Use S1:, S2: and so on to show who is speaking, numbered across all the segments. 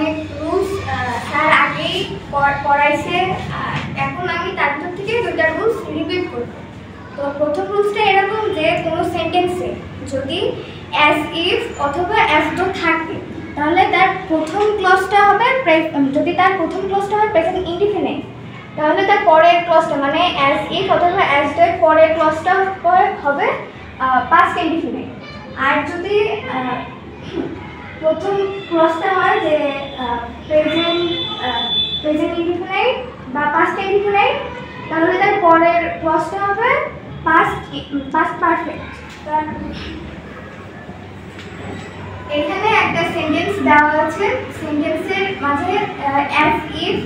S1: অনেক rules sir আগেই পড়াইছে, এখন আমি তার ভিতর থেকে দুইটা রুলস রিপিট করব। তো প্রথম রুলসটা এরকম যে কোনো সেন্টেন্সে যদি অ্যাজ ইফ অথবা অ্যাজ দো থাকে তাহলে তার প্রথম ক্লজটা হবে, যদি তার প্রথম ক্লজটা হয় প্রেজেন্ট ইনডিফিনিট তাহলে তার পরের ক্লজটা মানে অ্যাজ ইফ অথবা অ্যাজ দো এর পরের ক্লজটা হবে পাস্ট ইনডিফিনিট। আর যদি প্রথম ক্লজটা হয় যে প্রেজেন্ট ইনডিফিনিট বা পাস্ট ইনডিফিনিট তাহলে তার পরের ক্লজটা হবে পাস্ট পারফেক্ট। এখানে একটা সেন্টেন্স দেওয়া আছে, সেন্টেন্সের মাঝে অ্যাজ ইফ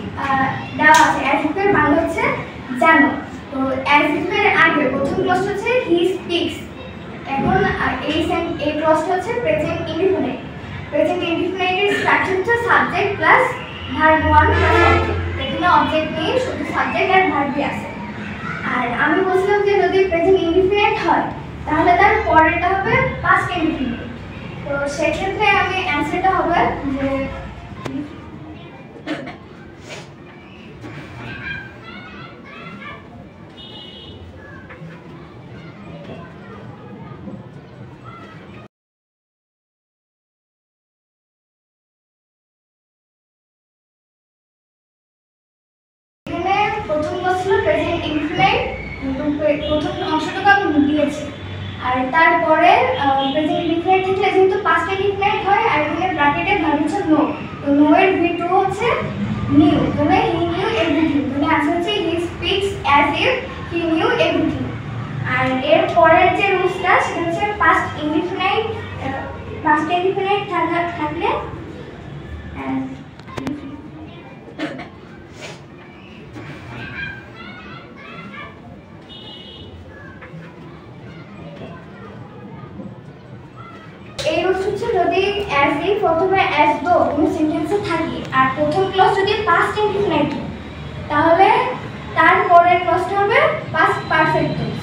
S1: দেওয়া আছে, অ্যাজ ইফ এর বাংলা হচ্ছে জানো। তো অ্যাজ ইফ এর আগে প্রথম ক্লজটা হচ্ছে হি স্পিক্স। এখন এই ক্লজটা হচ্ছে প্রেজেন্ট ইনডিফিনিট। প্রেজেন্ট ইনডিফিনিটের স্ট্রাকচার হচ্ছে subject plus verb one plus object. এখানে অবজেক্ট নেই, শুধু সাবজেক্ট আর ভার্বই আছে। আর আমি বলছিলাম যে যদি প্রেজেন্ট ইনডিফিনিট হয় তাহলে তার পরেরটা হবে পাস্ট ইনডিফিনিট। তো সেক্ষেত্রে আমি অ্যান্সারটা হবে যে প্রথম ছিল প্রেজেন্ট ইনডিফিনিট, প্রথম অংশটুকু আমি দিয়েছি। আর তারপরে প্রেজেন্ট ইনডিফিনিট থাকলে যেহেতু পাস্ট ইনডিফিনিট হয় আর এখানে ব্র্যাকেটে ভার্ব হচ্ছে নো, তো নো এর V2 হচ্ছে নিউ, তাহলে হি নিউ এভরিথিং। তাহলে আনসার হচ্ছে he speaks as if he knew everything. আর এর পরের যে রুলসটা সেটা হচ্ছে পাস্ট ইনডিফিনিট থাকলে এই রুলস হচ্ছে যদি অ্যাজ ইফ অথবা অ্যাজ দো কোনো সেন্টেন্সে থাকে আর প্রথম ক্লজ যদি পাস্ট ইনডিফিনিট তাহলে তার পরের ক্লজটা হবে পাস্ট পারফেক্ট টেন্স।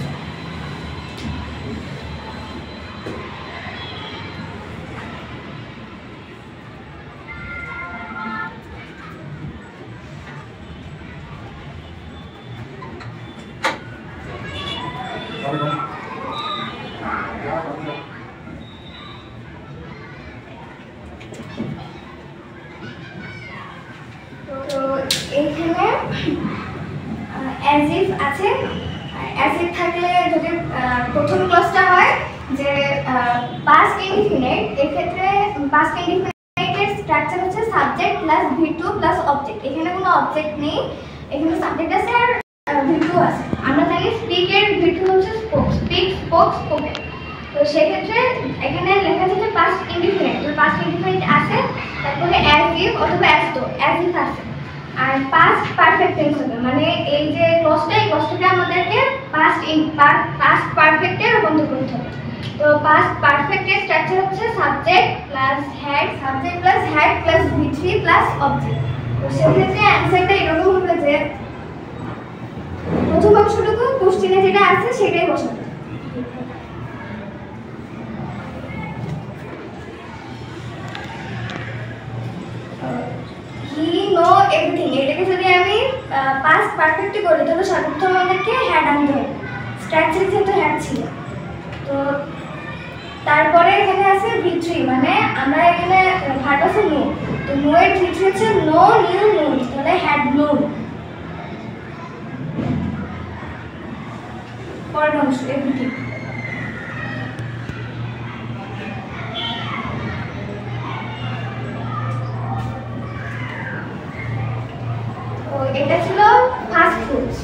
S1: তো এইখানে অ্যাজ ইফ আছে, অ্যাজ ইফ থাকলে যদি প্রথম ক্লজটা হয় যে পাস্ট ইনডিফিনিট, এক্ষেত্রে পাস্ট ইনডিফিনিটের স্ট্রাকচার হচ্ছে subject plus V2 plus object. এখানে কোনো অবজেক্ট নেই, এখানে সাবজেক্ট আছে আর V2 আছে। আমরা জানি স্পিকের V2 হচ্ছে স্পোক, স্পিক স্পোক স্পোকেন। তো সেক্ষেত্রে এখানে লেখা আছে যে পাস্ট ইনডিফিনিট, তো পাস্ট ইনডিফিনিট আছে, তারপরে অ্যাজ ইফ অথবা অ্যাজ দো, অ্যাজ ইফ আছে। আর পাস্ট পারফেক্ট টেন্স হবে মানে এই যে ক্লজটা, এই ক্লজটাকে আমাদেরকে পাস্ট পারফেক্টে রূপান্তর করতে হবে। তো পাস্ট পারফেক্টের স্ট্রাকচার হচ্ছে subject plus had, subject plus had plus V3 plus object. তো সেক্ষেত্রে অ্যান্সারটা এরকম হবে যে প্রথম অংশটুকু কোশ্চেনে যেটা আছে সেটাই বসাবে। হি নো এভরিথিং, এটাকে যদি আমি পাস্ট পারফেক্টে করি তাহলে সর্বপ্রথম আমাদেরকে হ্যাড আনতে হবে, স্ট্রাকচার যেহেতু হ্যাড ছিল। তো তারপরে এখানে আছে V3 মানে আমরা এখানে ভার্ব আছে নো, তো নো এর V3 হচ্ছে নো নিউ নোন, তাহলে হ্যাড নোন। পরের অংশ এভরিথিং, এটা ছিল ফার্স্ট রুলস।